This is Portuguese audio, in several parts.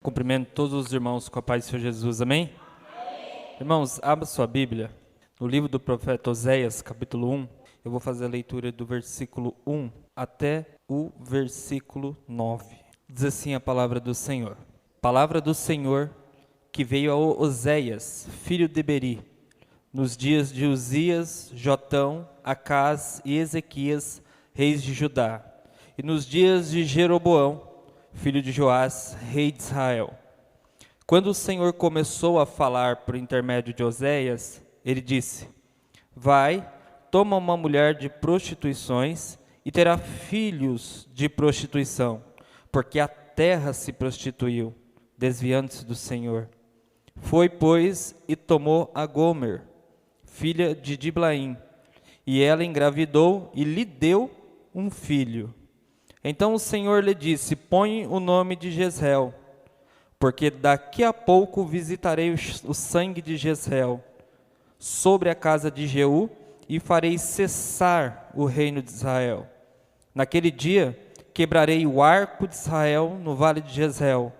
Cumprimento todos os irmãos com a paz do Senhor Jesus, amém? Irmãos, abra sua Bíblia, no livro do profeta Oséias, capítulo 1, eu vou fazer a leitura do versículo 1 até o versículo 9. Diz assim a palavra do Senhor. Palavra do Senhor que veio a Oséias, filho de Beri, nos dias de Uzias, Jotão, Acás e Ezequias, reis de Judá, e nos dias de Jeroboão, filho de Joás, rei de Israel. Quando o Senhor começou a falar por intermédio de Oséias, ele disse: Vai, toma uma mulher de prostituições e terá filhos de prostituição, porque a terra se prostituiu, desviando-se do Senhor. Foi, pois, e tomou a Gomer, filha de Diblaim, e ela engravidou e lhe deu um filho. Então o Senhor lhe disse: Põe o nome de Jezreel, porque daqui a pouco visitarei o sangue de Jezreel sobre a casa de Jeú e farei cessar o reino de Israel. Naquele dia quebrarei o arco de Israel no vale de Jezreel.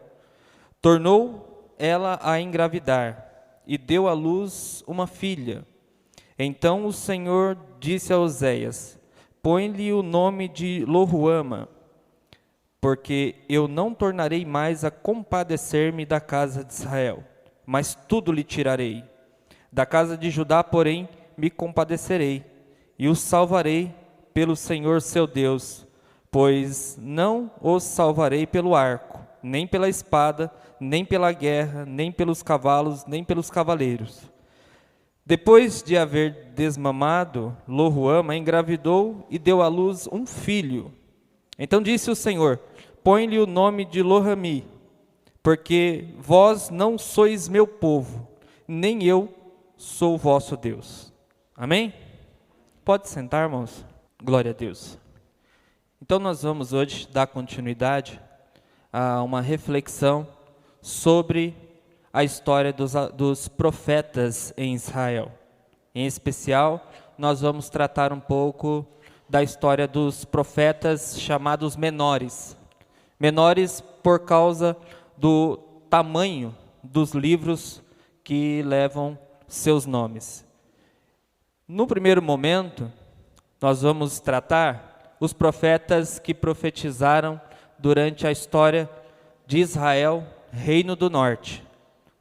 Tornou ela a engravidar e deu à luz uma filha. Então o Senhor disse a Oséias: Põe-lhe o nome de Loruama, porque eu não tornarei mais a compadecer-me da casa de Israel, mas tudo lhe tirarei. Da casa de Judá, porém, me compadecerei, e os salvarei pelo Senhor seu Deus, pois não os salvarei pelo arco, nem pela espada, nem pela guerra, nem pelos cavalos, nem pelos cavaleiros. Depois de haver desmamado, Loruama engravidou e deu à luz um filho. Então disse o Senhor: Põe-lhe o nome de Lohami, porque vós não sois meu povo, nem eu sou o vosso Deus. Amém? Pode sentar, irmãos. Glória a Deus. Então nós vamos hoje dar continuidade a uma reflexão sobre a história dos profetas em Israel. Em especial, nós vamos tratar um pouco da história dos profetas chamados menores. Menores por causa do tamanho dos livros que levam seus nomes. No primeiro momento, nós vamos tratar os profetas que profetizaram durante a história de Israel, Reino do Norte.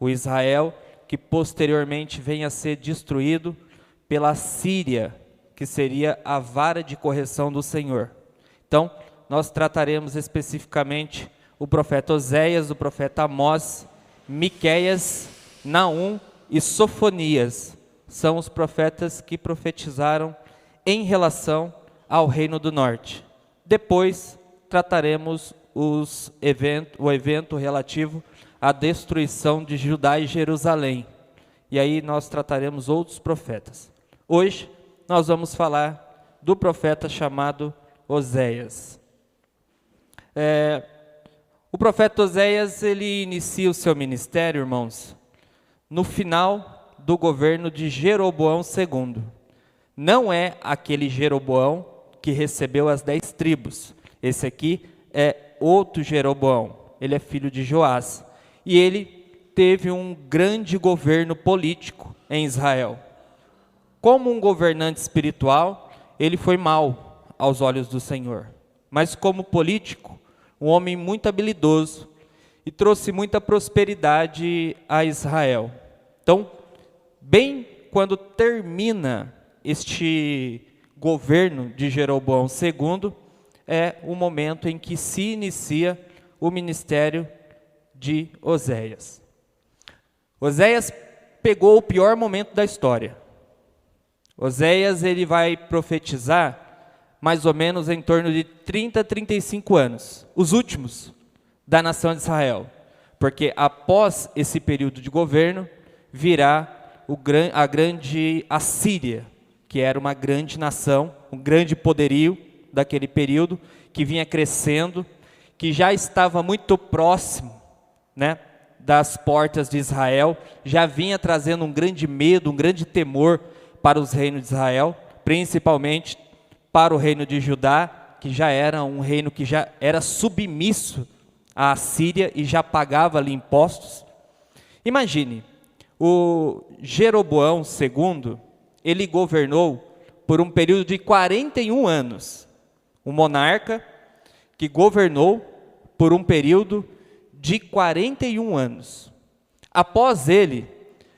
O Israel que posteriormente vem a ser destruído pela Síria, que seria a vara de correção do Senhor. Então, nós trataremos especificamente o profeta Oséias, o profeta Amós, Miqueias, Naum e Sofonias. São os profetas que profetizaram em relação ao Reino do Norte. Depois, trataremos o evento relativo à destruição de Judá e Jerusalém. E aí nós trataremos outros profetas. Hoje, nós vamos falar do profeta chamado Oséias. O profeta Oséias, ele inicia o seu ministério, irmãos, no final do governo de Jeroboão II. Não é aquele Jeroboão que recebeu as 10 tribos. Esse aqui é outro Jeroboão. Ele é filho de Joás. E ele teve um grande governo político em Israel. Como um governante espiritual, ele foi mau aos olhos do Senhor. Mas como político, um homem muito habilidoso e trouxe muita prosperidade a Israel. Então, bem quando termina este governo de Jeroboão II, é o momento em que se inicia o ministério de Oséias. Oséias pegou o pior momento da história. Oséias, ele vai profetizar mais ou menos em torno de 30 a 35 anos, os últimos da nação de Israel, porque após esse período de governo, virá a grande Assíria, que era uma grande nação, um grande poderio daquele período, que vinha crescendo, que já estava muito próximo, das portas de Israel, já vinha trazendo um grande medo, um grande temor para os reinos de Israel, principalmente para o reino de Judá, que já era um reino que já era submisso à Síria e já pagava ali impostos. Imagine, o Jeroboão II, ele governou por um período de 41 anos. Um monarca que governou por um período de 41 anos. Após ele,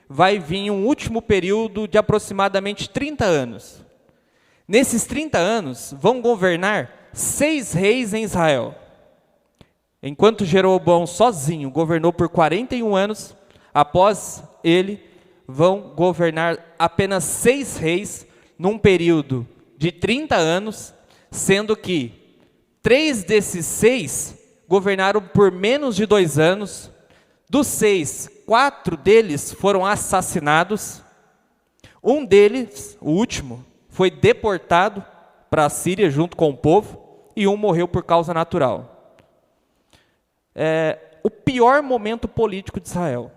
vai vir um último período de aproximadamente 30 anos. Nesses 30 anos, vão governar 6 reis em Israel. Enquanto Jeroboão sozinho governou por 41 anos, após ele, vão governar apenas 6 reis num período de 30 anos, sendo que 3 desses 6 governaram por menos de 2 anos. Dos 6, 4 deles foram assassinados. Um deles, o último, foi deportado para a Síria junto com o povo, e um morreu por causa natural. O pior momento político de Israel.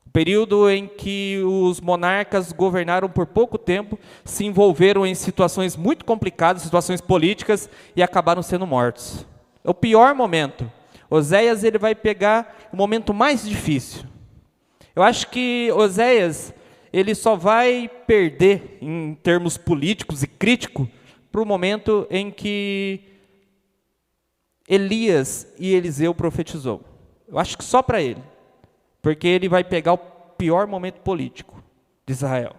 O período em que os monarcas governaram por pouco tempo, se envolveram em situações muito complicadas, situações políticas, e acabaram sendo mortos. É o pior momento. Oséias, ele vai pegar o momento mais difícil. Eu acho que Oséias, ele só vai perder em termos políticos e críticos para o momento em que Elias e Eliseu profetizou. Eu acho que só para ele, porque ele vai pegar o pior momento político de Israel.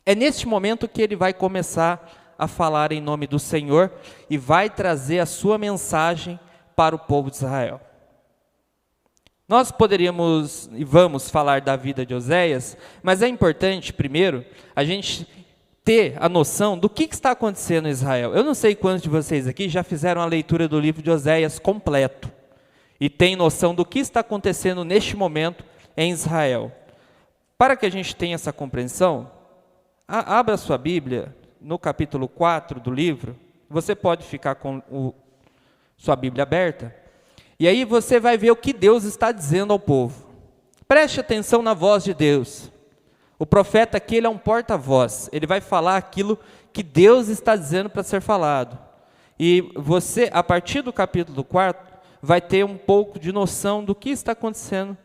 É neste momento que ele vai começar a falar em nome do Senhor e vai trazer a sua mensagem para o povo de Israel. Nós poderíamos e vamos falar da vida de Oséias, mas é importante, primeiro, a gente ter a noção do que está acontecendo em Israel. Eu não sei quantos de vocês aqui já fizeram a leitura do livro de Oséias completo e têm noção do que está acontecendo neste momento em Israel. Para que a gente tenha essa compreensão, abra sua Bíblia no capítulo 4 do livro. Você pode ficar com sua Bíblia aberta, e aí você vai ver o que Deus está dizendo ao povo. Preste atenção na voz de Deus. O profeta aqui, ele é um porta-voz, ele vai falar aquilo que Deus está dizendo para ser falado. E você, a partir do capítulo 4, vai ter um pouco de noção do que está acontecendo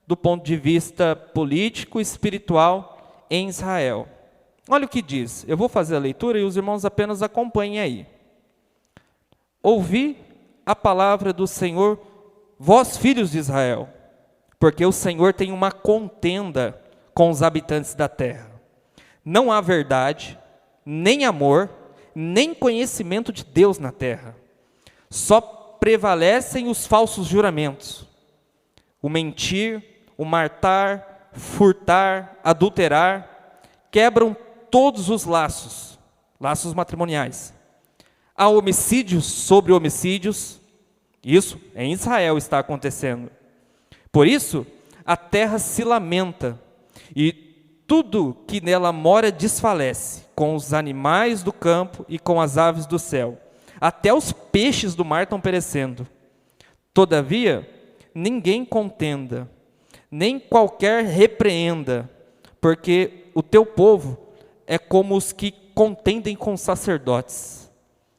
do ponto de vista político e espiritual em Israel. Olha o que diz, eu vou fazer a leitura e os irmãos apenas acompanhem aí. Ouvi a palavra do Senhor, vós filhos de Israel, porque o Senhor tem uma contenda com os habitantes da terra. Não há verdade, nem amor, nem conhecimento de Deus na terra. Só prevalecem os falsos juramentos, o mentir, o matar, furtar, adulterar, quebram todos os laços matrimoniais. Há homicídios sobre homicídios, isso em Israel está acontecendo. Por isso, a terra se lamenta, e tudo que nela mora desfalece, com os animais do campo e com as aves do céu. Até os peixes do mar estão perecendo. Todavia, ninguém contenda, nem qualquer repreenda, porque o teu povo é como os que contendem com os sacerdotes.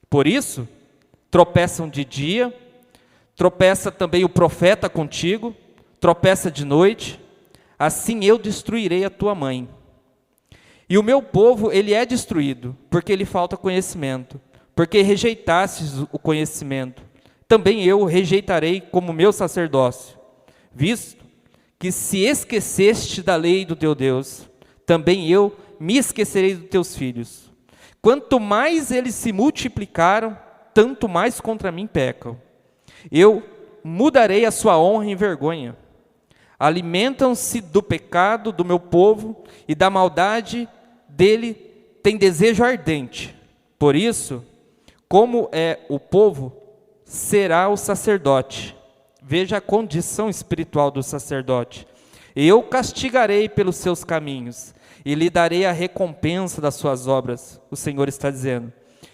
Por isso, tropeçam de dia, tropeça também o profeta contigo, tropeça de noite, assim eu destruirei a tua mãe. E o meu povo, ele é destruído, porque lhe falta conhecimento, porque rejeitastes o conhecimento. Também eu o rejeitarei como meu sacerdócio, visto que se esqueceste da lei do teu Deus, também eu me esquecerei dos teus filhos. Quanto mais eles se multiplicaram, tanto mais contra mim pecam. Eu mudarei a sua honra em vergonha. Alimentam-se do pecado do meu povo, e da maldade dele tem desejo ardente. Por isso, como é o povo, será o sacerdote. Veja a condição espiritual do sacerdote. Eu castigarei pelos seus caminhos, e lhe darei a recompensa das suas obras, o Senhor está dizendo.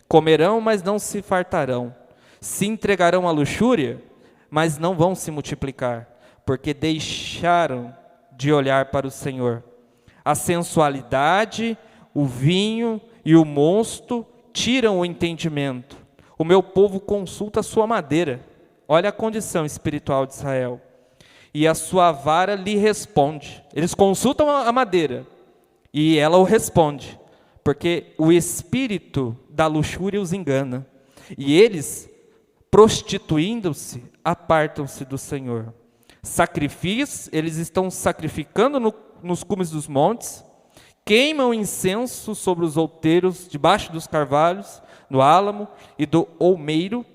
Comerão, mas não se fartarão. Se entregarão à luxúria, mas não vão se multiplicar, porque deixaram de olhar para o Senhor. A sensualidade, o vinho e o mosto tiram o entendimento. O meu povo consulta a sua madeira, Olha a condição espiritual de Israel. E a sua vara lhe responde. Eles consultam a madeira e ela o responde, porque o espírito da luxúria os engana. E eles, prostituindo-se, apartam-se do Senhor. Sacrifícios, eles estão sacrificando nos cumes dos montes, queimam incenso sobre os outeiros, debaixo dos carvalhos, do álamo e do olmeiro,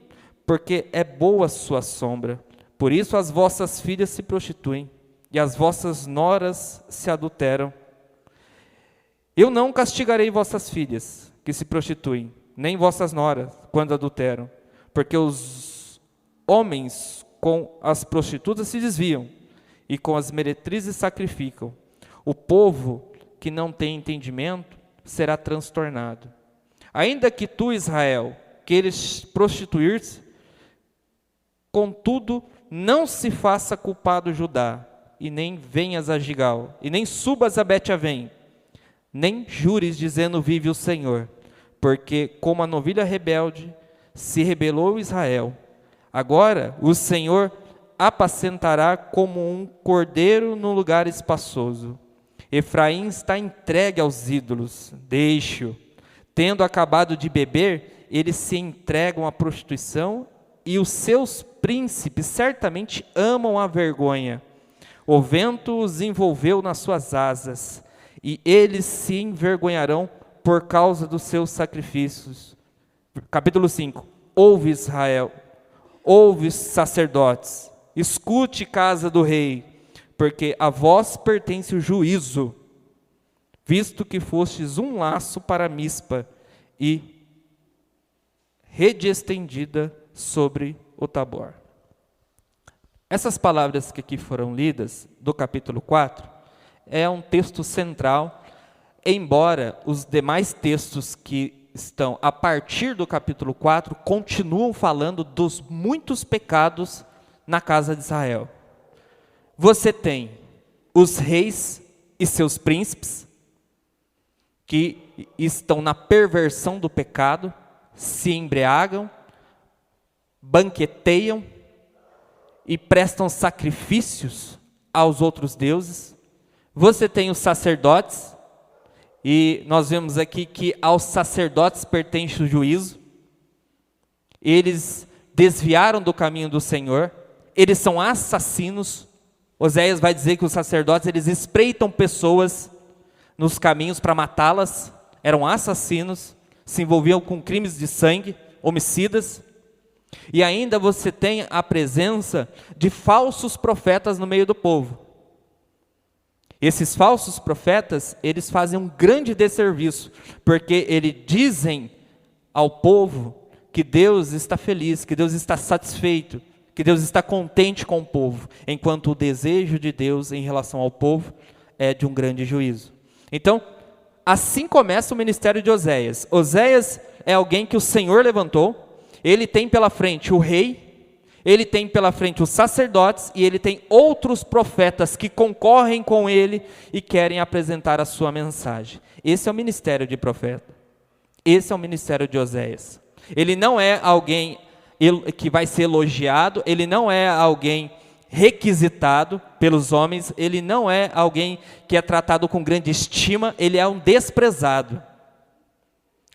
porque é boa a sua sombra. Por isso as vossas filhas se prostituem, e as vossas noras se adulteram. Eu não castigarei vossas filhas, que se prostituem, nem vossas noras, quando adulteram, porque os homens com as prostitutas se desviam, e com as meretrizes sacrificam. O povo que não tem entendimento será transtornado. Ainda que tu, Israel, queres prostituir-se, contudo, não se faça culpado Judá, e nem venhas a Gigal, e nem subas a Bet-Avém, nem jures dizendo vive o Senhor, porque como a novilha rebelde se rebelou Israel, agora o Senhor apacentará como um cordeiro no lugar espaçoso. Efraim está entregue aos ídolos, deixe-o. Tendo acabado de beber, eles se entregam à prostituição, e os seus príncipes certamente amam a vergonha. O vento os envolveu nas suas asas, e eles se envergonharão por causa dos seus sacrifícios. Capítulo 5. Ouve, Israel, ouve, sacerdotes, escute, casa do rei, porque a vós pertence o juízo, visto que fostes um laço para Mispa e rede estendida sobre o Tabor. Essas palavras que aqui foram lidas, do capítulo 4, é um texto central, embora os demais textos que estão a partir do capítulo 4 continuam falando dos muitos pecados na casa de Israel. Você tem os reis e seus príncipes, que estão na perversão do pecado, se embriagam, banqueteiam e prestam sacrifícios aos outros deuses. Você tem os sacerdotes, e nós vemos aqui que aos sacerdotes pertence o juízo. Eles desviaram do caminho do Senhor, eles são assassinos. Oséias vai dizer que os sacerdotes, eles espreitam pessoas nos caminhos para matá-las, eram assassinos, se envolviam com crimes de sangue, homicidas. E ainda você tem a presença de falsos profetas no meio do povo. Esses falsos profetas, eles fazem um grande desserviço, porque eles dizem ao povo que Deus está feliz, que Deus está satisfeito, que Deus está contente com o povo, enquanto o desejo de Deus em relação ao povo é de um grande juízo. Então, assim começa o ministério de Oséias. Oséias é alguém que o Senhor levantou, ele tem pela frente o rei, ele tem pela frente os sacerdotes, e ele tem outros profetas que concorrem com ele e querem apresentar a sua mensagem. Esse é o ministério de profeta, esse é o ministério de Oséias. Ele não é alguém que vai ser elogiado, ele não é alguém requisitado pelos homens, ele não é alguém que é tratado com grande estima, ele é um desprezado,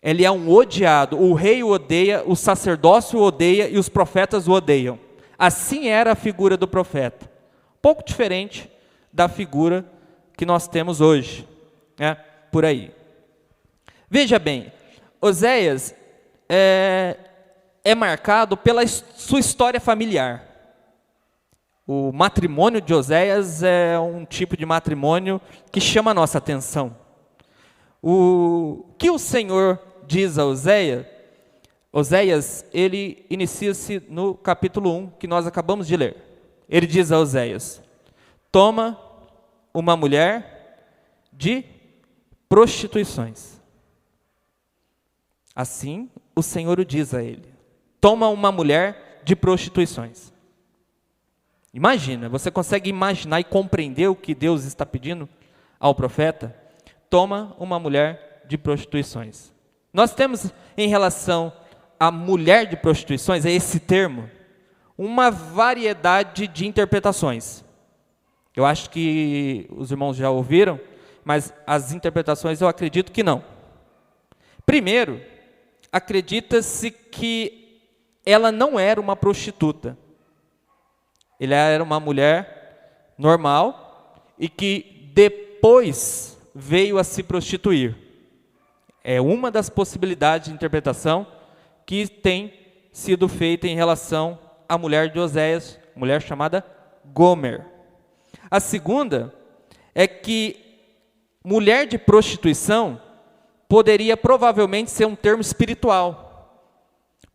ele é um odiado. O rei o odeia, o sacerdócio o odeia e os profetas o odeiam. Assim era a figura do profeta, pouco diferente da figura que nós temos hoje, né? Por aí. Veja bem, Oséias é marcado pela sua história familiar. O matrimônio de Oséias é um tipo de matrimônio que chama a nossa atenção. O que o Senhor diz a Oséias? Oséias, ele inicia-se no capítulo 1, que nós acabamos de ler. Ele diz a Oséias: toma uma mulher de prostituições. Assim, o Senhor o diz a ele: toma uma mulher de prostituições. Imagina, você consegue imaginar e compreender o que Deus está pedindo ao profeta? Toma uma mulher de prostituições. Nós temos em relação à mulher de prostituições, é esse termo, uma variedade de interpretações. Eu acho que os irmãos já ouviram, mas as interpretações eu acredito que não. Primeiro, acredita-se que ela não era uma prostituta. Ela era uma mulher normal e que depois veio a se prostituir. É uma das possibilidades de interpretação que tem sido feita em relação à mulher de Oséias, mulher chamada Gomer. A segunda é que mulher de prostituição poderia provavelmente ser um termo espiritual,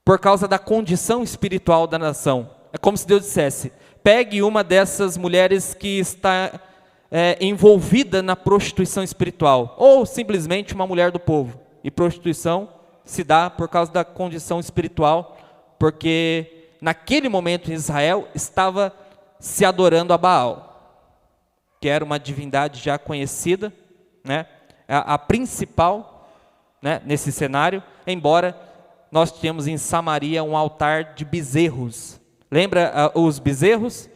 por causa da condição espiritual da nação. É como se Deus dissesse: pegue uma dessas mulheres que está envolvida na prostituição espiritual, ou simplesmente uma mulher do povo. E prostituição se dá por causa da condição espiritual, porque naquele momento em Israel estava se adorando a Baal, que era uma divindade já conhecida, né? A principal, né, nesse cenário, embora nós tínhamos em Samaria um altar de bezerros. Lembra os bezerros?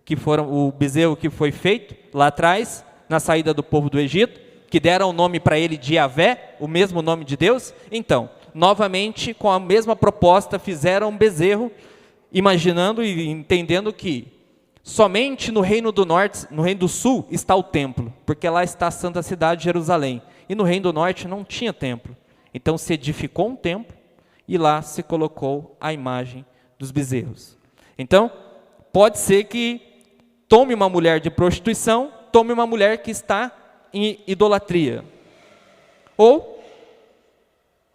Que foram o bezerro que foi feito lá atrás, na saída do povo do Egito, que deram o nome para ele de Yahvé, o mesmo nome de Deus. Então, novamente, com a mesma proposta, fizeram um bezerro, imaginando e entendendo que somente no Reino do Norte, no Reino do Sul, está o templo, porque lá está a Santa Cidade de Jerusalém. E no Reino do Norte não tinha templo. Então se edificou um templo e lá se colocou a imagem dos bezerros. Então, pode ser que tome uma mulher de prostituição, tome uma mulher que está em idolatria. Ou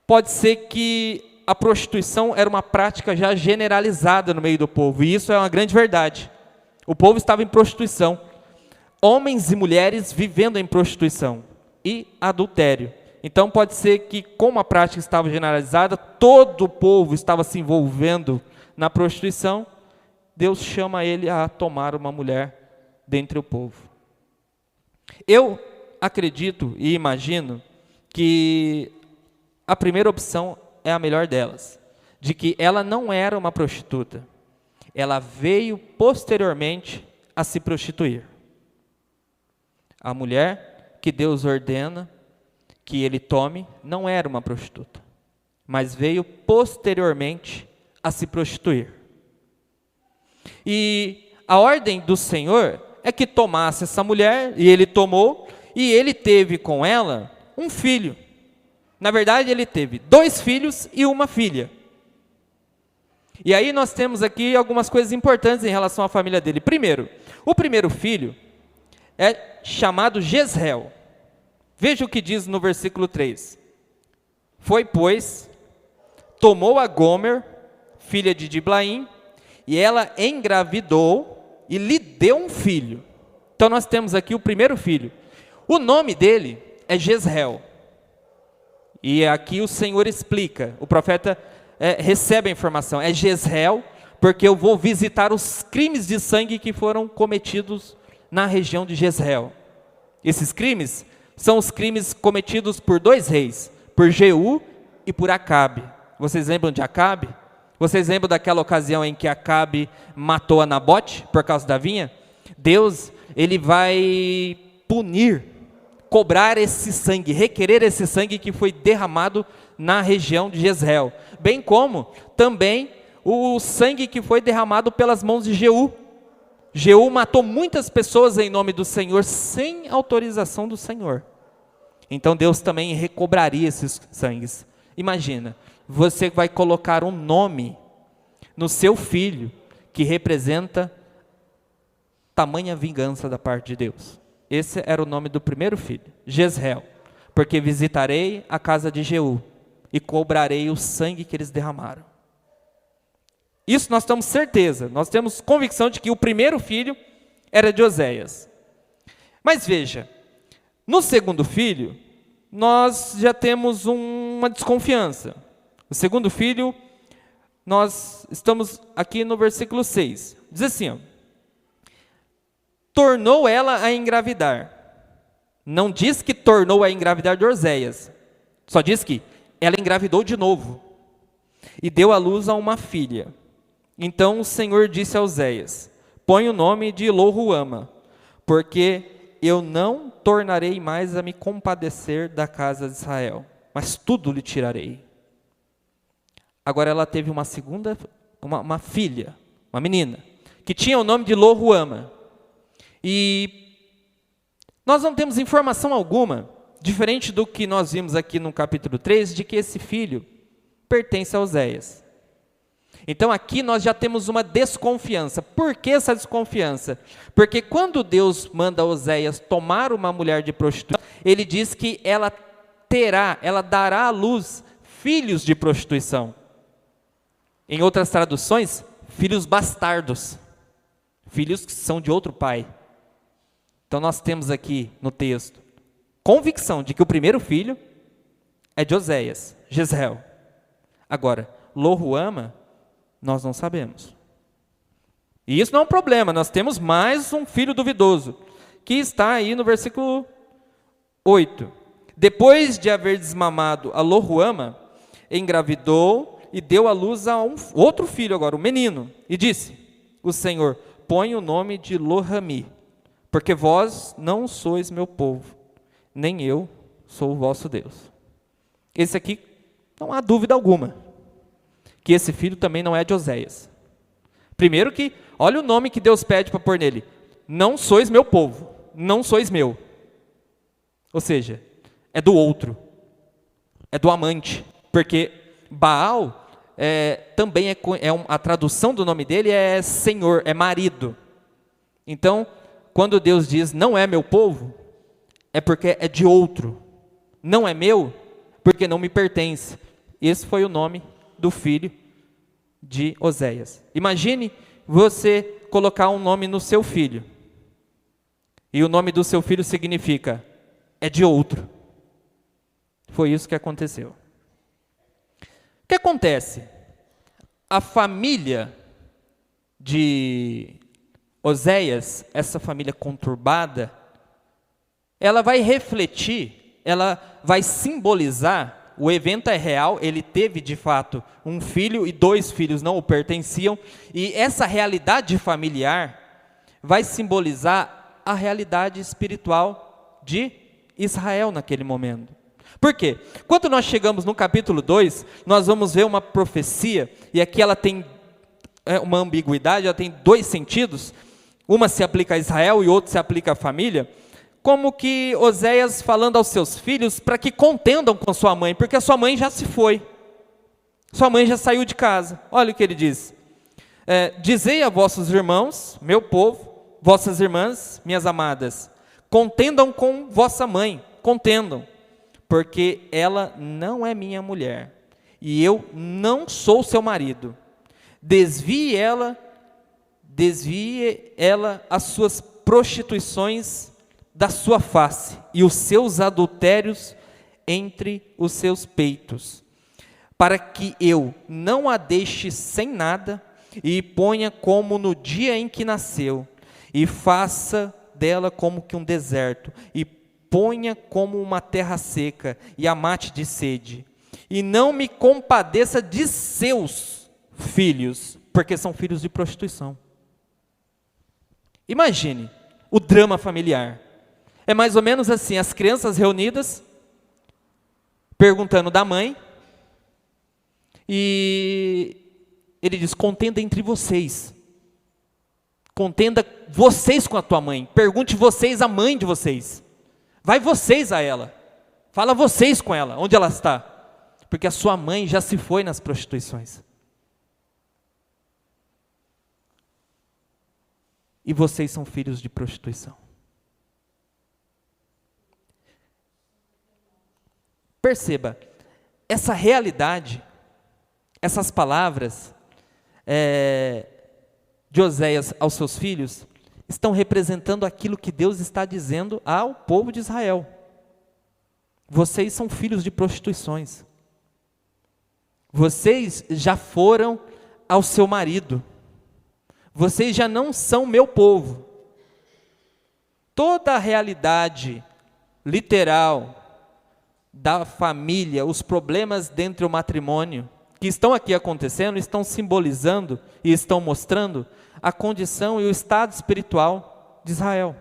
pode ser que a prostituição era uma prática já generalizada no meio do povo, e isso é uma grande verdade. O povo estava em prostituição, homens e mulheres vivendo em prostituição e adultério. Então pode ser que, como a prática estava generalizada, todo o povo estava se envolvendo na prostituição, Deus chama ele a tomar uma mulher dentre o povo. Eu acredito e imagino que a primeira opção é a melhor delas, de que ela não era uma prostituta, ela veio posteriormente a se prostituir. A mulher que Deus ordena que ele tome não era uma prostituta, mas veio posteriormente a se prostituir. E a ordem do Senhor é que tomasse essa mulher, e ele tomou, e ele teve com ela um filho. Na verdade, ele teve 2 filhos e uma filha. E aí nós temos aqui algumas coisas importantes em relação à família dele. Primeiro, o primeiro filho é chamado Jezreel. Veja o que diz no versículo 3. Foi, pois, tomou a Gomer, filha de Diblaim, e ela engravidou e lhe deu um filho. Então nós temos aqui o primeiro filho. O nome dele é Jezreel. E aqui o Senhor explica, o profeta recebe a informação, é Jezreel, porque eu vou visitar os crimes de sangue que foram cometidos na região de Jezreel. Esses crimes são os crimes cometidos por 2 reis, por Jeú e por Acabe. Vocês lembram de Acabe? Vocês lembram daquela ocasião em que Acabe matou a Nabote por causa da vinha? Deus, ele vai punir, cobrar esse sangue, requerer esse sangue que foi derramado na região de Jezreel, bem como também o sangue que foi derramado pelas mãos de Jeú. Jeú matou muitas pessoas em nome do Senhor, sem autorização do Senhor. Então Deus também recobraria esses sangues. Imagina, você vai colocar um nome no seu filho, que representa tamanha vingança da parte de Deus. Esse era o nome do primeiro filho, Jezreel, porque visitarei a casa de Jeú, e cobrarei o sangue que eles derramaram. Isso nós temos certeza, nós temos convicção de que o primeiro filho era de Oséias. Mas veja, no segundo filho, nós já temos uma desconfiança. O segundo filho, nós estamos aqui no versículo 6. Diz assim, ó, tornou ela a engravidar. Não diz que tornou a engravidar de Oséias, só diz que ela engravidou de novo e deu à luz a uma filha. Então o Senhor disse a Oséias: põe o nome de Lo-ruama, porque eu não tornarei mais a me compadecer da casa de Israel, mas tudo lhe tirarei. Agora ela teve uma filha, uma menina, que tinha o nome de Lo-ruama. E nós não temos informação alguma, diferente do que nós vimos aqui no capítulo 3, de que esse filho pertence a Oséias. Então aqui nós já temos uma desconfiança. Por que essa desconfiança? Porque quando Deus manda Oséias tomar uma mulher de prostituição, ele diz que ela dará à luz filhos de prostituição. Em outras traduções, filhos bastardos, filhos que são de outro pai. Então nós temos aqui no texto convicção de que o primeiro filho é de Oséias, Jezreel. Agora, Lo-ruama, nós não sabemos. E isso não é um problema, nós temos mais um filho duvidoso, que está aí no versículo 8. Depois de haver desmamado a Lo-ruama, engravidou e deu à luz a outro filho agora, um menino. E disse o Senhor: põe o nome de Lo-rami, porque vós não sois meu povo, nem eu sou o vosso Deus. Esse aqui, não há dúvida alguma, que esse filho também não é de Oséias. Primeiro que, olha o nome que Deus pede para pôr nele: não sois meu povo, não sois meu. Ou seja, é do outro, é do amante, porque Baal também a tradução do nome dele é senhor, é marido. Então, quando Deus diz não é meu povo, é porque é de outro. Não é meu, porque não me pertence. Esse foi o nome do filho de Oséias. Imagine você colocar um nome no seu filho, e o nome do seu filho significa é de outro. Foi isso que aconteceu. O que acontece? A família de Oséias, essa família conturbada, ela vai refletir, ela vai simbolizar. O evento é real, ele teve de fato um filho e 2 filhos não o pertenciam, e essa realidade familiar vai simbolizar a realidade espiritual de Israel naquele momento. Por quê? Quando nós chegamos no capítulo 2, nós vamos ver uma profecia, e aqui ela tem uma ambiguidade, ela tem 2 sentidos, uma se aplica a Israel e outra se aplica à família, como que Oséias falando aos seus filhos para que contendam com sua mãe, porque a sua mãe já se foi, sua mãe já saiu de casa. Olha o que ele diz: dizei a vossos irmãos, meu povo, vossas irmãs, minhas amadas, contendam com vossa mãe, contendam, porque ela não é minha mulher, e eu não sou seu marido. Desvie ela as suas prostituições da sua face, e os seus adultérios entre os seus peitos, para que eu não a deixe sem nada, e ponha como no dia em que nasceu, e faça dela como que um deserto, e ponha como uma terra seca, e a mate de sede, e não me compadeça de seus filhos, porque são filhos de prostituição. Imagine o drama familiar. É mais ou menos assim, as crianças reunidas, perguntando da mãe, e ele diz: contenda entre vocês, contenda vocês com a tua mãe, pergunte vocês a mãe de vocês, vai vocês a ela, fala vocês com ela, onde ela está, porque a sua mãe já se foi nas prostituições. E vocês são filhos de prostituição. Perceba, essa realidade, essas palavras de Oséias aos seus filhos, estão representando aquilo que Deus está dizendo ao povo de Israel. Vocês são filhos de prostituições. Vocês já foram ao seu marido. Vocês já não são meu povo. Toda a realidade literal da família, os problemas dentro do matrimônio, que estão aqui acontecendo estão simbolizando e estão mostrando a condição e o estado espiritual de Israel.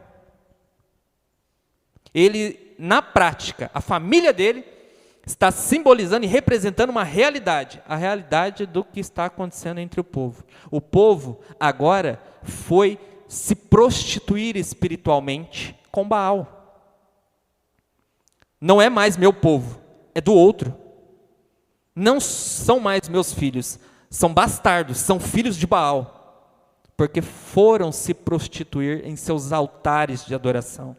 Ele, na prática, a família dele está simbolizando e representando uma realidade, a realidade do que está acontecendo entre o povo. O povo agora foi se prostituir espiritualmente com Baal. Não é mais meu povo, é do outro. Não são mais meus filhos, são bastardos, são filhos de Baal, porque foram se prostituir em seus altares de adoração.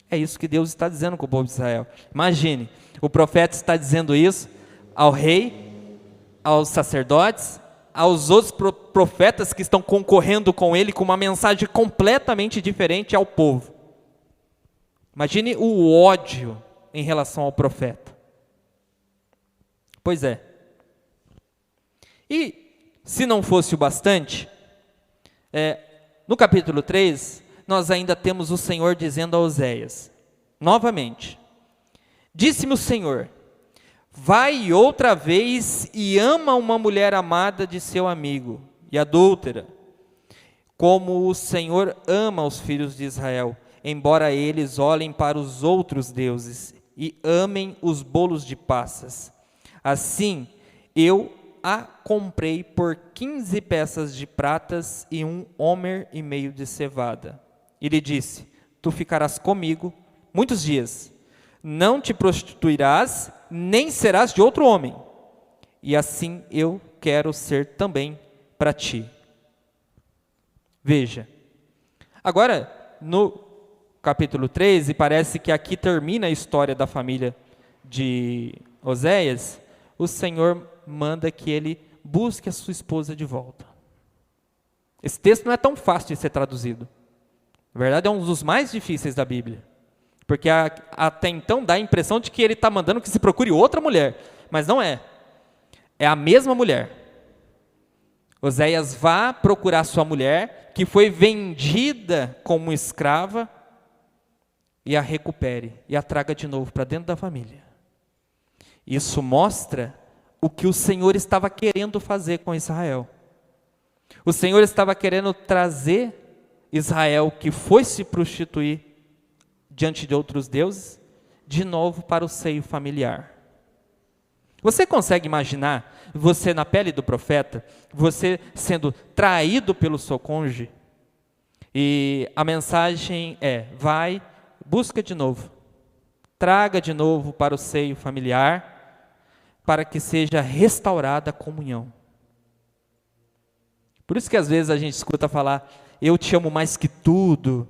É isso que Deus está dizendo com o povo de Israel. Imagine, o profeta está dizendo isso ao rei, aos sacerdotes, aos outros profetas que estão concorrendo com ele com uma mensagem completamente diferente ao povo. Imagine o ódio em relação ao profeta. Pois é. E, se não fosse o bastante, no capítulo 3, nós ainda temos o Senhor dizendo a Oséias, novamente, disse-me o Senhor, vai outra vez e ama uma mulher amada de seu amigo, e adúltera, como o Senhor ama os filhos de Israel, embora eles olhem para os outros deuses e amem os bolos de passas. Assim, eu a comprei por 15 peças de pratas e 1,5 homer de cevada. E lhe disse, tu ficarás comigo muitos dias, não te prostituirás, nem serás de outro homem, e assim eu quero ser também para ti. Veja, agora no capítulo 13, parece que aqui termina a história da família de Oséias, o Senhor manda que ele busque a sua esposa de volta. Esse texto não é tão fácil de ser traduzido. Na verdade, é um dos mais difíceis da Bíblia. Porque até então dá a impressão de que ele está mandando que se procure outra mulher. Mas não é. É a mesma mulher. Oséias vá procurar sua mulher, que foi vendida como escrava, e a recupere, e a traga de novo para dentro da família. Isso mostra o que o Senhor estava querendo fazer com Israel. O Senhor estava querendo trazer Israel, que foi se prostituir diante de outros deuses, de novo para o seio familiar. Você consegue imaginar você na pele do profeta, você sendo traído pelo seu cônjuge, e a mensagem é, vai, busca de novo, traga de novo para o seio familiar, para que seja restaurada a comunhão. Por isso que às vezes a gente escuta falar, eu te amo mais que tudo.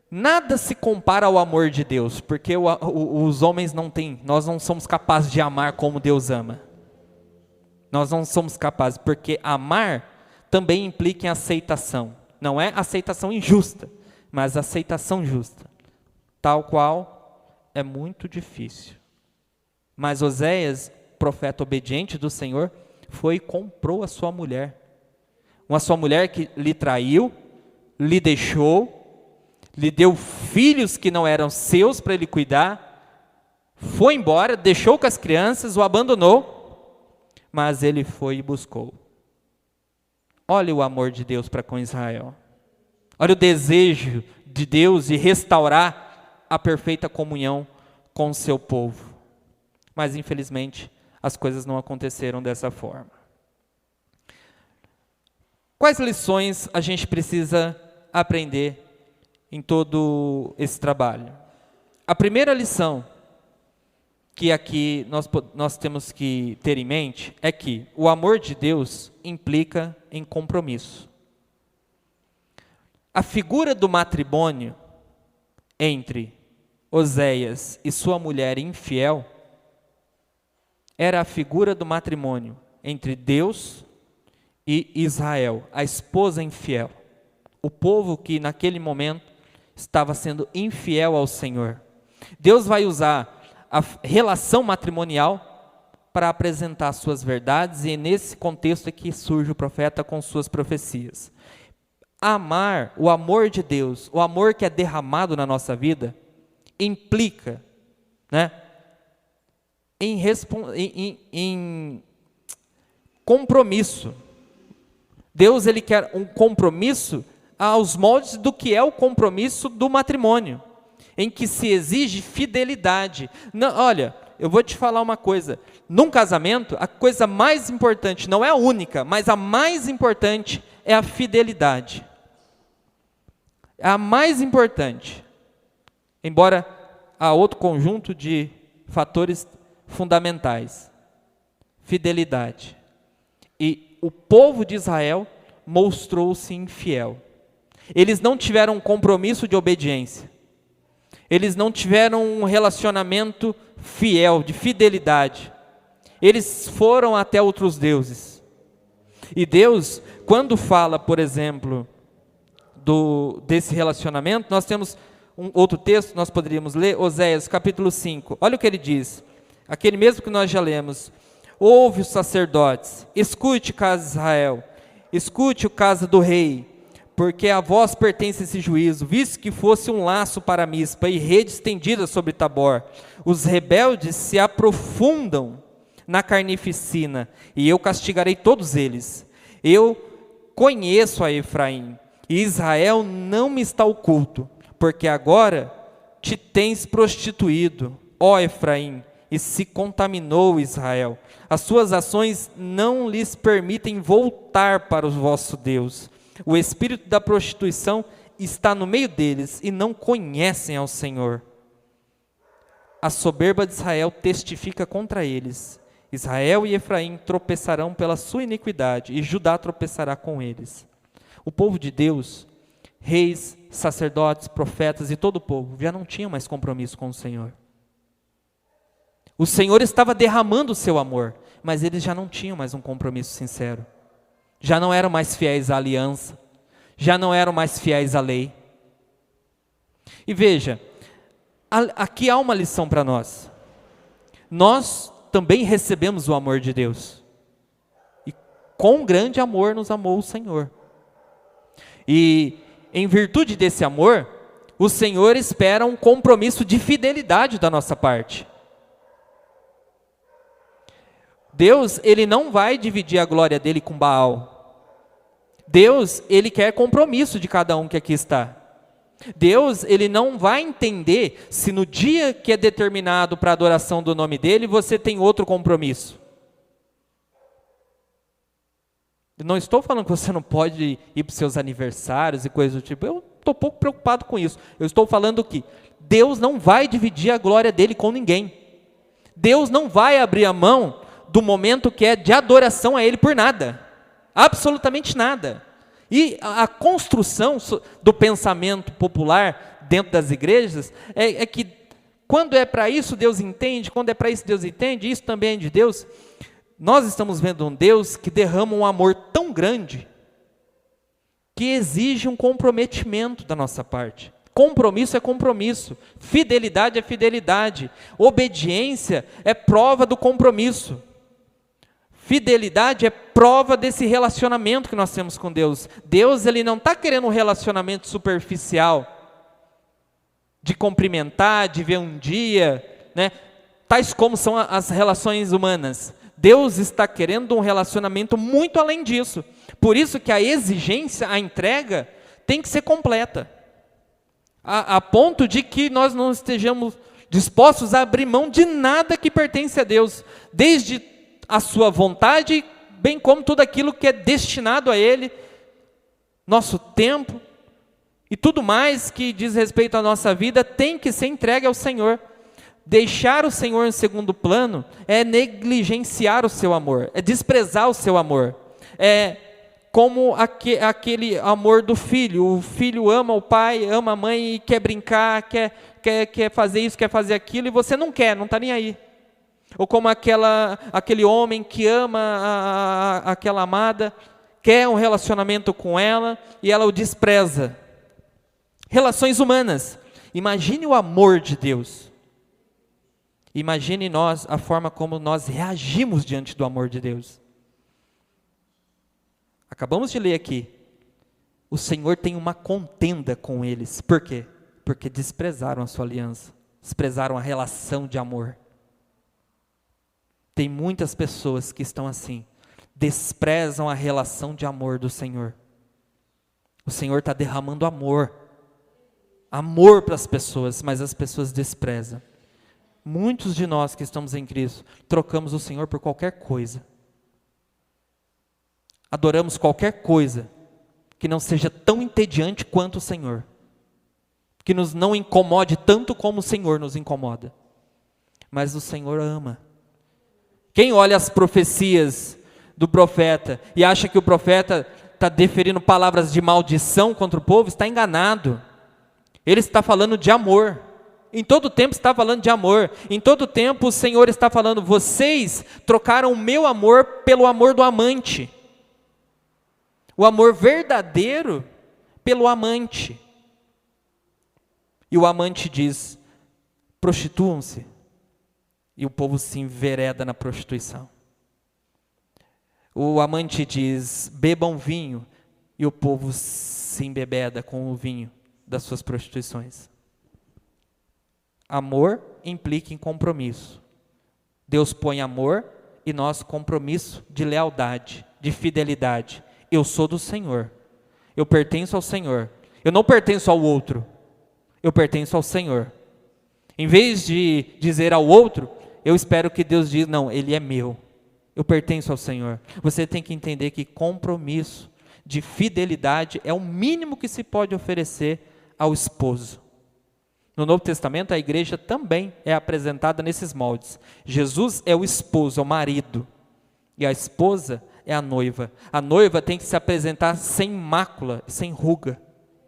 Nada se compara ao amor de Deus, porque os homens nós não somos capazes de amar como Deus ama. Nós não somos capazes, porque amar também implica em aceitação. Não é aceitação injusta, mas aceitação justa. Tal qual é muito difícil. Mas Oséias, profeta obediente do Senhor, foi e comprou a sua mulher. Uma sua mulher que lhe traiu, lhe deixou, lhe deu filhos que não eram seus para ele cuidar, foi embora, deixou com as crianças, o abandonou, mas ele foi e buscou. Olha o amor de Deus para com Israel. Olha o desejo de Deus de restaurar a perfeita comunhão com o seu povo. Mas infelizmente as coisas não aconteceram dessa forma. Quais lições a gente precisa aprender em todo esse trabalho? A primeira lição que aqui nós temos que ter em mente é que o amor de Deus implica em compromisso. A figura do matrimônio entre Oséias e sua mulher infiel era a figura do matrimônio entre Deus e Israel, a esposa infiel, o povo que naquele momento estava sendo infiel ao Senhor. Deus vai usar a relação matrimonial para apresentar suas verdades, e é nesse contexto é que surge o profeta com suas profecias. Amar, o amor de Deus, o amor que é derramado na nossa vida, implica, em compromisso. Deus, ele quer um compromisso aos moldes do que é o compromisso do matrimônio, em que se exige fidelidade. Não, olha, eu vou te falar uma coisa, num casamento, a coisa mais importante, não é a única, mas a mais importante é a fidelidade. É a mais importante. Embora há outro conjunto de fatores fundamentais. Fidelidade. E o povo de Israel mostrou-se infiel. Eles não tiveram um compromisso de obediência. Eles não tiveram um relacionamento fiel, de fidelidade. Eles foram até outros deuses. E Deus, quando fala, por exemplo, desse relacionamento, nós temos um outro texto, nós poderíamos ler, Oséias capítulo 5. Olha o que ele diz, aquele mesmo que nós já lemos. Ouve os sacerdotes, escute, casa de Israel, escute, o casa do rei, porque a vós pertence esse juízo, visto que fosse um laço para Mispa e rede estendida sobre Tabor. Os rebeldes se aprofundam na carnificina, e eu castigarei todos eles. Eu conheço a Efraim, e Israel não me está oculto, porque agora te tens prostituído, ó Efraim, e se contaminou Israel. As suas ações não lhes permitem voltar para o vosso Deus. O espírito da prostituição está no meio deles e não conhecem ao Senhor. A soberba de Israel testifica contra eles. Israel e Efraim tropeçarão pela sua iniquidade e Judá tropeçará com eles. O povo de Deus, reis, sacerdotes, profetas e todo o povo já não tinham mais compromisso com o Senhor. O Senhor estava derramando o seu amor, mas eles já não tinham mais um compromisso sincero. Já não eram mais fiéis à aliança, já não eram mais fiéis à lei. E veja, aqui há uma lição para nós. Nós também recebemos o amor de Deus. E com grande amor nos amou o Senhor. E em virtude desse amor, o Senhor espera um compromisso de fidelidade da nossa parte. Deus, ele não vai dividir a glória dele com Baal. Deus, ele quer compromisso de cada um que aqui está. Deus, ele não vai entender se no dia que é determinado para a adoração do nome dele, você tem outro compromisso. Eu não estou falando que você não pode ir para os seus aniversários e coisas do tipo. Eu estou pouco preocupado com isso. Eu estou falando que Deus não vai dividir a glória dele com ninguém. Deus não vai abrir a mão do momento que é de adoração a ele por nada. Absolutamente nada. E a construção do pensamento popular dentro das igrejas é que quando é para isso Deus entende, quando é para isso Deus entende, isso também é de Deus. Nós estamos vendo um Deus que derrama um amor tão grande que exige um comprometimento da nossa parte. Compromisso é compromisso, fidelidade é fidelidade, obediência é prova do compromisso. Fidelidade é prova desse relacionamento que nós temos com Deus. Deus, ele não está querendo um relacionamento superficial, de cumprimentar, de ver um dia, né? Tais como são as relações humanas. Deus está querendo um relacionamento muito além disso. Por isso que a exigência, a entrega, tem que ser completa. A ponto de que nós não estejamos dispostos a abrir mão de nada que pertence a Deus, desde a sua vontade, bem como tudo aquilo que é destinado a Ele, nosso tempo e tudo mais que diz respeito à nossa vida, tem que ser entregue ao Senhor. Deixar o Senhor em segundo plano é negligenciar o seu amor, é desprezar o seu amor. É como aquele amor do filho. O filho ama o pai, ama a mãe e quer brincar, quer fazer isso, quer fazer aquilo, e você não quer, não está nem aí. Ou como aquele homem que ama aquela amada, quer um relacionamento com ela e ela o despreza. Relações humanas. Imagine o amor de Deus. Imagine nós, a forma como nós reagimos diante do amor de Deus. Acabamos de ler aqui. O Senhor tem uma contenda com eles. Por quê? Porque desprezaram a sua aliança. Desprezaram a relação de amor. Tem muitas pessoas que estão assim, desprezam a relação de amor do Senhor. O Senhor está derramando amor para as pessoas, mas as pessoas desprezam. Muitos de nós que estamos em Cristo, trocamos o Senhor por qualquer coisa. Adoramos qualquer coisa que não seja tão entediante quanto o Senhor. Que nos não incomode tanto como o Senhor nos incomoda. Mas o Senhor ama. Quem olha as profecias do profeta e acha que o profeta está deferindo palavras de maldição contra o povo, está enganado. Ele está falando de amor. Em todo tempo está falando de amor. Em todo tempo o Senhor está falando, vocês trocaram o meu amor pelo amor do amante. O amor verdadeiro pelo amante. E o amante diz, prostituam-se. E o povo se envereda na prostituição. O amante diz, bebam vinho. E o povo se embebeda com o vinho das suas prostituições. Amor implica em compromisso. Deus põe amor e nós compromisso de lealdade, de fidelidade. Eu sou do Senhor. Eu pertenço ao Senhor. Eu não pertenço ao outro. Eu pertenço ao Senhor. Em vez de dizer ao outro, eu espero que Deus diga, não, ele é meu. Eu pertenço ao Senhor. Você tem que entender que compromisso de fidelidade é o mínimo que se pode oferecer ao esposo. No Novo Testamento, a igreja também é apresentada nesses moldes. Jesus é o esposo, é o marido. E a esposa é a noiva. A noiva tem que se apresentar sem mácula, sem ruga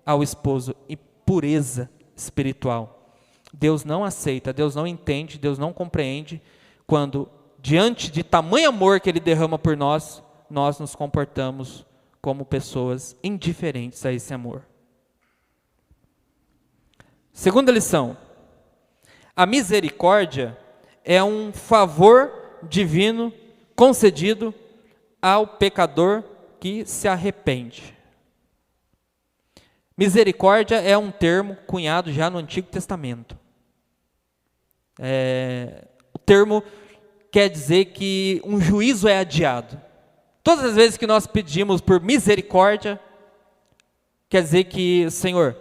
ao esposo, e pureza espiritual. Deus não aceita, Deus não entende, Deus não compreende quando, diante de tamanho amor que Ele derrama por nós, nós nos comportamos como pessoas indiferentes a esse amor. Segunda lição, a misericórdia é um favor divino concedido ao pecador que se arrepende. Misericórdia é um termo cunhado já no Antigo Testamento. O termo quer dizer que um juízo é adiado. Todas as vezes que nós pedimos por misericórdia, quer dizer que, Senhor,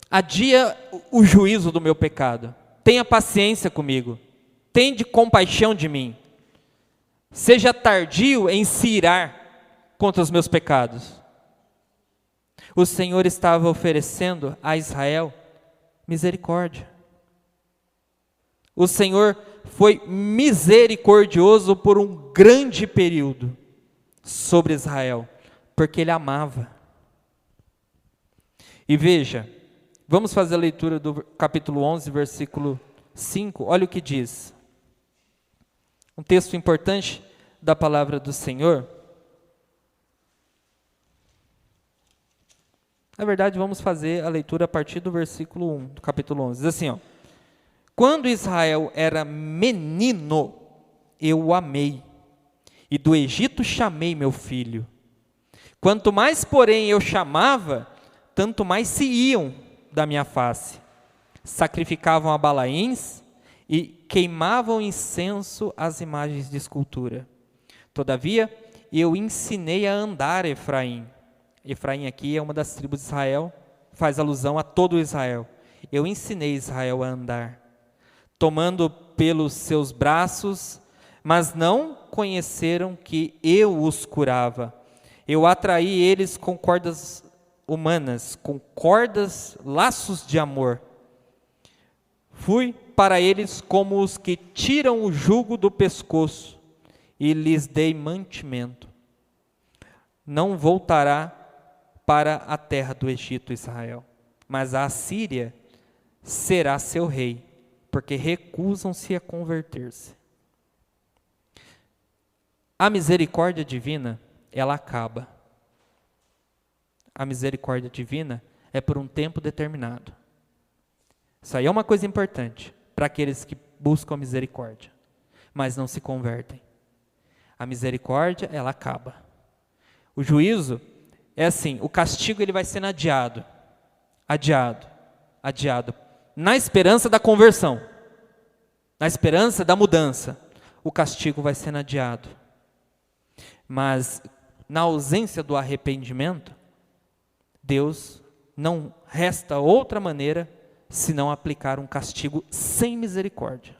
adia o juízo do meu pecado. Tenha paciência comigo. Tende compaixão de mim. Seja tardio em se irar contra os meus pecados. O Senhor estava oferecendo a Israel misericórdia. O Senhor foi misericordioso por um grande período sobre Israel, porque Ele amava. E veja, vamos fazer a leitura do capítulo 11, versículo 5. Olha o que diz. Um texto importante da palavra do Senhor. Na verdade, vamos fazer a leitura a partir do versículo 1, do capítulo 11. Diz assim, ó. Quando Israel era menino, eu o amei, e do Egito chamei meu filho. Quanto mais, porém, eu chamava, tanto mais se iam da minha face. Sacrificavam a Balaíns e queimavam incenso às imagens de escultura. Todavia, eu ensinei a andar Efraim. Efraim aqui é uma das tribos de Israel, faz alusão a todo Israel. Eu ensinei Israel a andar, tomando pelos seus braços, mas não conheceram que eu os curava. Eu atraí eles com cordas humanas, com cordas, laços de amor. Fui para eles como os que tiram o jugo do pescoço, e lhes dei mantimento. Não voltará para a terra do Egito, Israel, mas a Assíria será seu rei, porque recusam-se a converter-se. A misericórdia divina, ela acaba. A misericórdia divina é por um tempo determinado. Isso aí é uma coisa importante para aqueles que buscam a misericórdia, mas não se convertem. A misericórdia, ela acaba. O juízo é assim, o castigo ele vai sendo adiado, na esperança da conversão, na esperança da mudança, o castigo vai sendo adiado. Mas na ausência do arrependimento, Deus não resta outra maneira senão aplicar um castigo sem misericórdia.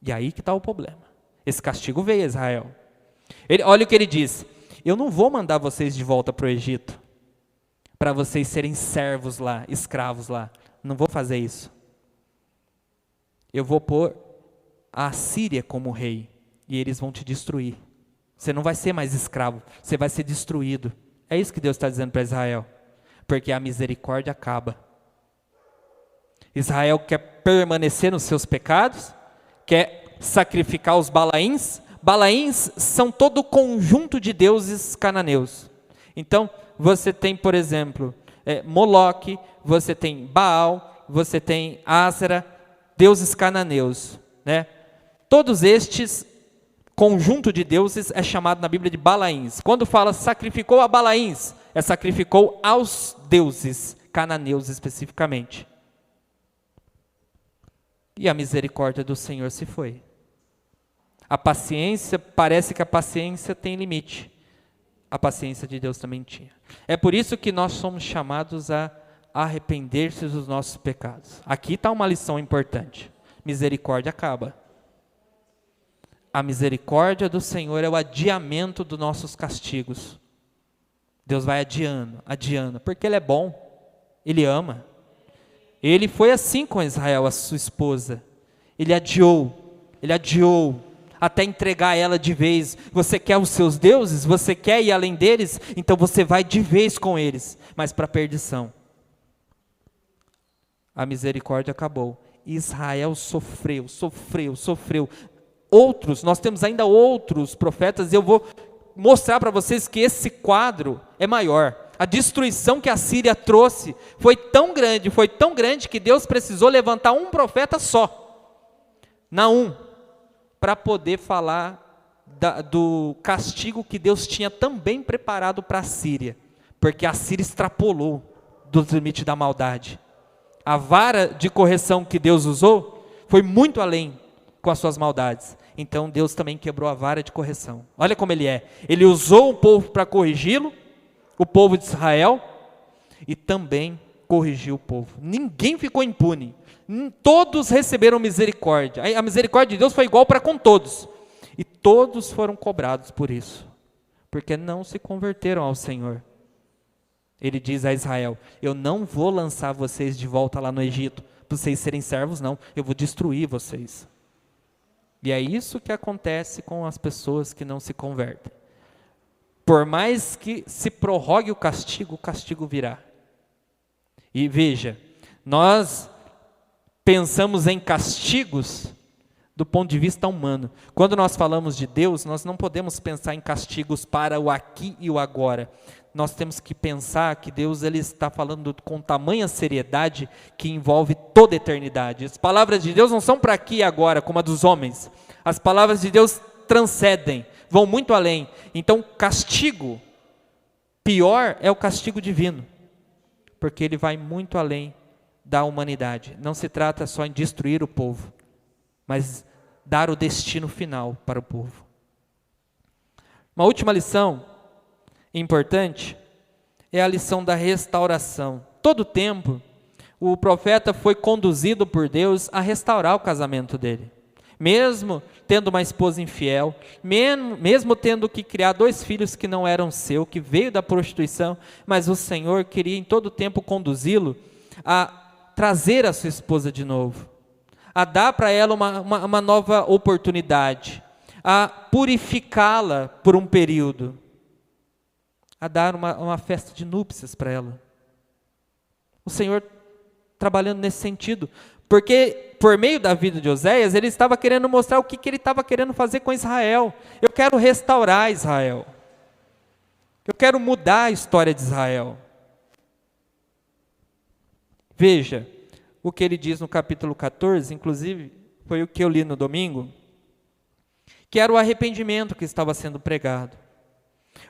E aí que está o problema. Esse castigo veio a Israel. Olha o que ele diz: eu não vou mandar vocês de volta para o Egito, para vocês serem servos lá, escravos lá. Não vou fazer isso. Eu vou pôr a Síria como rei, e eles vão te destruir. Você não vai ser mais escravo, você vai ser destruído. É isso que Deus está dizendo para Israel, porque a misericórdia acaba. Israel quer permanecer nos seus pecados, quer sacrificar os Balaíns. Balaíns são todo o conjunto de deuses cananeus. Então, você tem, por exemplo, Moloque, você tem Baal, você tem Ásera, deuses cananeus, né? Todos estes conjunto de deuses é chamado na Bíblia de Balaíns. Quando fala sacrificou a Balaíns, sacrificou aos deuses cananeus especificamente. E a misericórdia do Senhor se foi. A paciência, parece que a paciência tem limite. A paciência de Deus também tinha. É por isso que nós somos chamados a arrepender-se dos nossos pecados. Aqui está uma lição importante. Misericórdia acaba. A misericórdia do Senhor é o adiamento dos nossos castigos. Deus vai adiando, porque Ele é bom, Ele ama. Ele foi assim com Israel, a sua esposa. Ele adiou, até entregar ela de vez. Você quer os seus deuses? Você quer ir além deles? Então você vai de vez com eles, mas para a perdição. A misericórdia acabou. Israel sofreu. Nós temos ainda outros profetas, e eu vou mostrar para vocês que esse quadro é maior. A destruição que a Síria trouxe foi tão grande que Deus precisou levantar um profeta só, Naum, para poder falar do castigo que Deus tinha também preparado para a Síria, porque a Síria extrapolou dos limites da maldade. A vara de correção que Deus usou foi muito além com as suas maldades. Então Deus também quebrou a vara de correção. Olha como Ele é. Ele usou o povo para corrigi-lo, o povo de Israel, e também corrigiu o povo. Ninguém ficou impune. Todos receberam misericórdia. A misericórdia de Deus foi igual para com todos. E todos foram cobrados por isso, porque não se converteram ao Senhor. Ele diz a Israel: eu não vou lançar vocês de volta lá no Egito, para vocês serem servos, não. Eu vou destruir vocês. E é isso que acontece com as pessoas que não se convertem. Por mais que se prorrogue o castigo virá. E veja, nós pensamos em castigos do ponto de vista humano. Quando nós falamos de Deus, nós não podemos pensar em castigos para o aqui e o agora. Nós temos que pensar que Deus ele está falando com tamanha seriedade que envolve toda a eternidade. As palavras de Deus não são para aqui e agora, como a dos homens. As palavras de Deus transcendem, vão muito além. Então, castigo pior é o castigo divino, porque ele vai muito além da humanidade. Não se trata só em destruir o povo, mas dar o destino final para o povo. Uma última lição importante é a lição da restauração. Todo tempo, o profeta foi conduzido por Deus a restaurar o casamento dele. Mesmo tendo uma esposa infiel, mesmo tendo que criar 2 filhos que não eram seu, que veio da prostituição, mas o Senhor queria em todo tempo conduzi-lo a trazer a sua esposa de novo, a dar para ela uma nova oportunidade, a purificá-la por um período, a dar uma festa de núpcias para ela. O Senhor trabalhando nesse sentido, porque por meio da vida de Oséias, ele estava querendo mostrar o que ele estava querendo fazer com Israel. Eu quero restaurar Israel. Eu quero mudar a história de Israel. Veja o que ele diz no capítulo 14, inclusive foi o que eu li no domingo, que era o arrependimento que estava sendo pregado.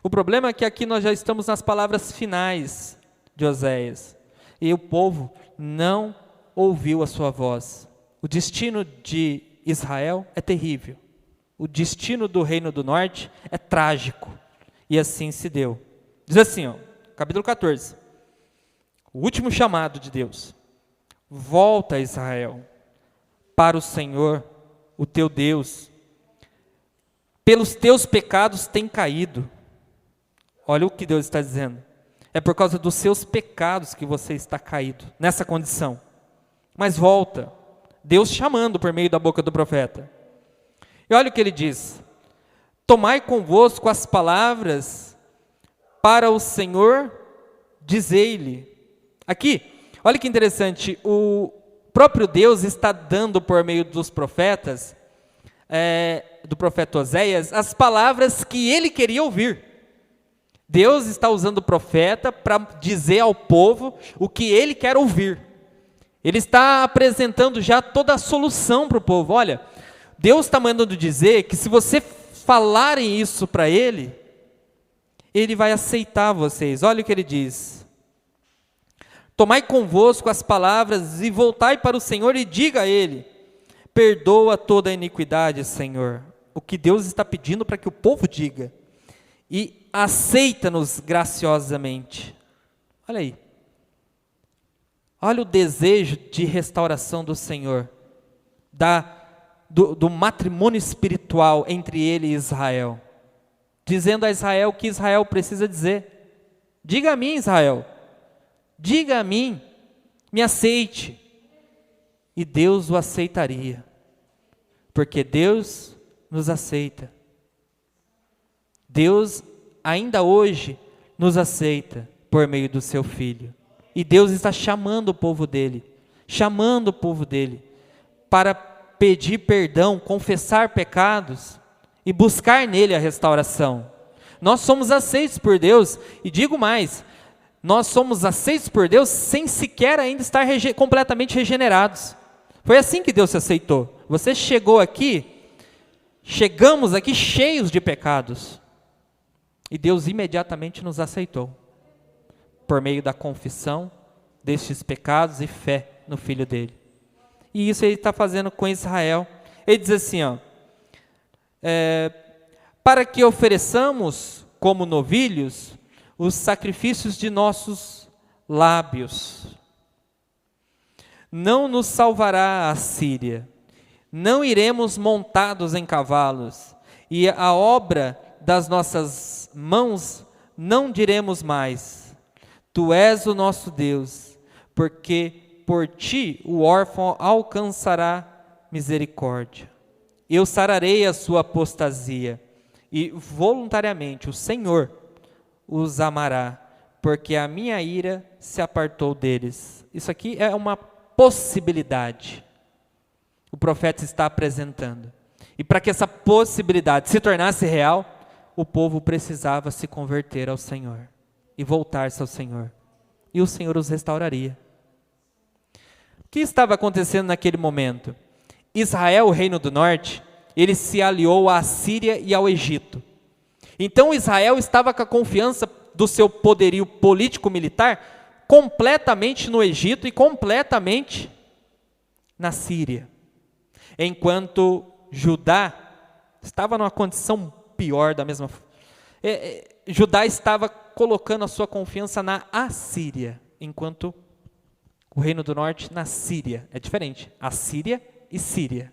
O problema é que aqui nós já estamos nas palavras finais de Oséias, e o povo não ouviu a sua voz. O destino de Israel é terrível. o destino do reino do norte é trágico. E assim se deu. Diz assim, capítulo 14. O último chamado de Deus. Volta, Israel, para o Senhor, o teu Deus. Pelos teus pecados tem caído. Olha o que Deus está dizendo. É por causa dos seus pecados que você está caído, nessa condição. Mas volta. Deus chamando por meio da boca do profeta. E olha o que ele diz. Tomai convosco as palavras para o Senhor, dizei-lhe. Aqui, olha que interessante, o próprio Deus está dando por meio dos profetas, do profeta Oséias, as palavras que ele queria ouvir. Deus está usando o profeta para dizer ao povo o que ele quer ouvir. Ele está apresentando já toda a solução para o povo. Olha, Deus está mandando dizer que se você falarem isso para ele, ele vai aceitar vocês. Olha o que ele diz. Tomai convosco as palavras e voltai para o Senhor e diga a ele, perdoa toda a iniquidade, Senhor. O que Deus está pedindo para que o povo diga. E aceita-nos graciosamente. Olha aí. Olha o desejo de restauração do Senhor. Do matrimônio espiritual entre ele e Israel. Dizendo a Israel o que Israel precisa dizer. Diga a mim, Israel. Diga a mim. Me aceite. E Deus o aceitaria. Porque Deus nos aceita. Deus ainda hoje nos aceita por meio do seu Filho. E Deus está chamando o povo dele. Chamando o povo dele. Para pedir perdão, confessar pecados e buscar nele a restauração. Nós somos aceitos por Deus, e digo mais, nós somos aceitos por Deus sem sequer ainda estar completamente regenerados. Foi assim que Deus se aceitou. Você chegamos aqui cheios de pecados, e Deus imediatamente nos aceitou, por meio da confissão destes pecados e fé no Filho dele. E isso ele está fazendo com Israel. Ele diz assim, para que ofereçamos como novilhos os sacrifícios de nossos lábios. Não nos salvará a Síria, não iremos montados em cavalos, e a obra das nossas mãos não diremos mais, tu és o nosso Deus, porque por ti o órfão alcançará misericórdia. Eu sararei a sua apostasia, e voluntariamente o Senhor os amará, porque a minha ira se apartou deles. Isso aqui é uma possibilidade. O profeta está apresentando. E para que essa possibilidade se tornasse real, o povo precisava se converter ao Senhor e voltar-se ao Senhor. E o Senhor os restauraria. O que estava acontecendo naquele momento? Israel, o reino do norte, ele se aliou à Síria e ao Egito. Então Israel estava com a confiança do seu poderio político-militar completamente no Egito e completamente na Síria. Enquanto Judá estava numa condição pior da mesma forma. Judá estava colocando a sua confiança na Assíria, enquanto o reino do norte na Síria. É diferente, Assíria e Síria.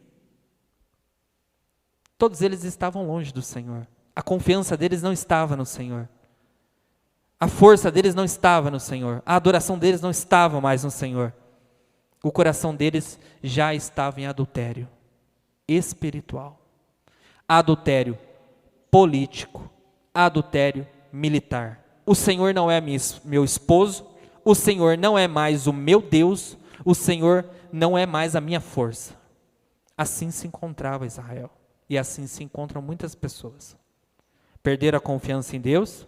Todos eles estavam longe do Senhor. A confiança deles não estava no Senhor. A força deles não estava no Senhor. A adoração deles não estava mais no Senhor. O coração deles já estava em adultério espiritual, adultério político, adultério militar. O Senhor não é meu esposo, o Senhor não é mais o meu Deus, o Senhor não é mais a minha força. Assim se encontrava Israel, e assim se encontram muitas pessoas. Perderam a confiança em Deus,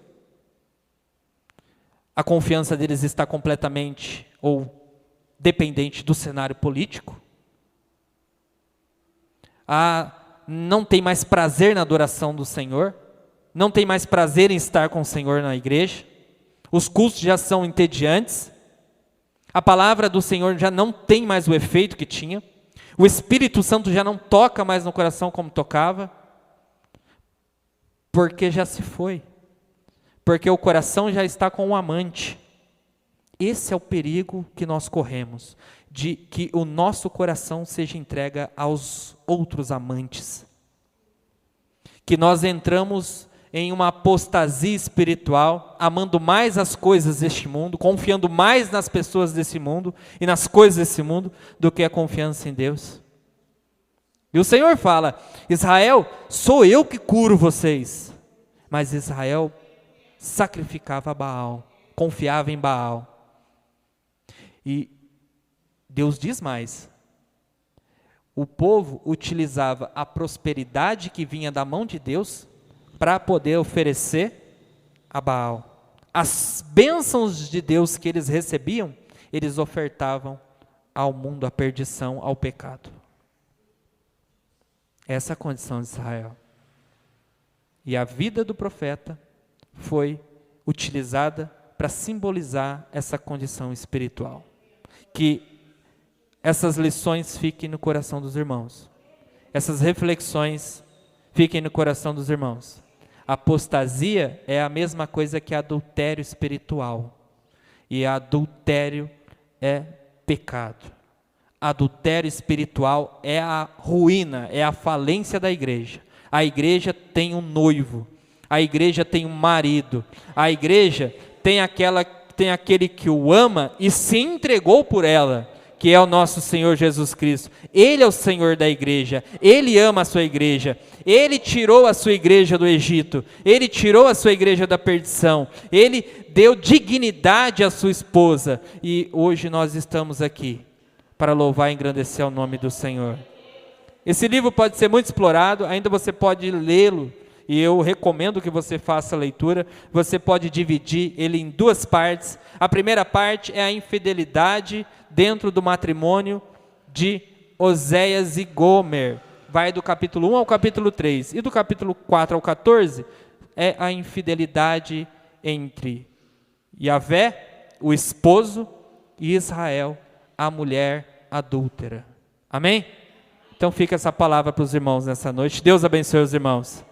a confiança deles está completamente ou dependente do cenário político. Não tem mais prazer na adoração do Senhor, não tem mais prazer em estar com o Senhor na igreja, os cultos já são entediantes, a palavra do Senhor já não tem mais o efeito que tinha, o Espírito Santo já não toca mais no coração como tocava, porque já se foi, porque o coração já está com o amante. Esse é o perigo que nós corremos, de que o nosso coração seja entregue aos outros amantes, que nós entramos em uma apostasia espiritual, amando mais as coisas deste mundo, confiando mais nas pessoas desse mundo e nas coisas desse mundo, do que a confiança em Deus. E o Senhor fala: Israel, sou eu que curo vocês. Mas Israel sacrificava a Baal, confiava em Baal. E Deus diz mais: o povo utilizava a prosperidade que vinha da mão de Deus para poder oferecer a Baal. As bênçãos de Deus que eles recebiam, eles ofertavam ao mundo, à perdição, ao pecado. Essa é a condição de Israel. E a vida do profeta foi utilizada para simbolizar essa condição espiritual. Que essas lições fiquem no coração dos irmãos. Essas reflexões fiquem no coração dos irmãos. Apostasia é a mesma coisa que adultério espiritual. E adultério é pecado. Adultério espiritual é a ruína, é a falência da igreja. A igreja tem um noivo, a igreja tem um marido, a igreja tem aquele que o ama e se entregou por ela, que é o nosso Senhor Jesus Cristo. Ele é o Senhor da igreja, Ele ama a sua igreja, Ele tirou a sua igreja do Egito, Ele tirou a sua igreja da perdição, Ele deu dignidade à sua esposa, e hoje nós estamos aqui para louvar e engrandecer o nome do Senhor. Esse livro pode ser muito explorado, ainda você pode lê-lo, e eu recomendo que você faça a leitura. Você pode dividir ele em duas partes. A primeira parte é a infidelidade dentro do matrimônio de Oséias e Gomer. Vai do capítulo 1 ao capítulo 3. E do capítulo 4 ao 14 é a infidelidade entre Yahvé, o esposo, e Israel, a mulher adúltera. Amém? Então fica essa palavra para os irmãos nessa noite. Deus abençoe os irmãos.